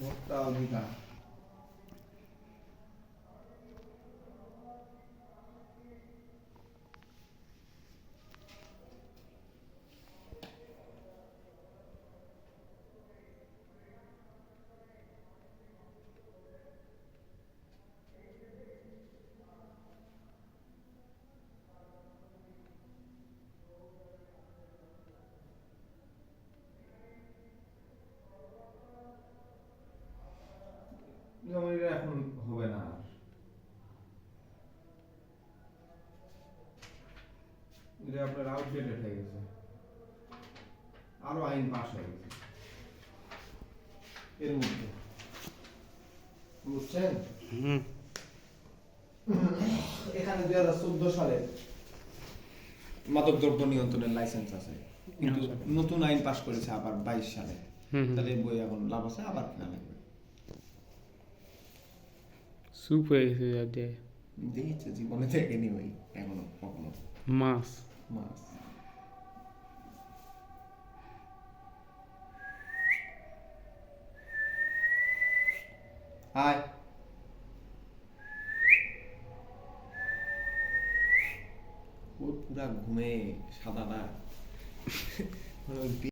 ভোক্তা অধিকার যেমন এটা এখন হবে না আর এটা আপনার আউটডেটেড হয়ে গেছে আরো আইন পাস হয়ে গেছে এর মধ্যে বুঝছেন এখানে 2014 সালে মাদক দ্রব্য নিয়ন্ত্রণের লাইসেন্স আছে কিন্তু নতুন আইন পাস করেছে আবার 22 সালে তাহলে এই বই এখন লাভ আছে আবার কেনা লাগবে সুপার হয়ে যাবে দেখেছে জীবনে দেখেনি ওই এখনো কখনো মাছ মাছ হাই ওর পুরা ঘুমে সাদা না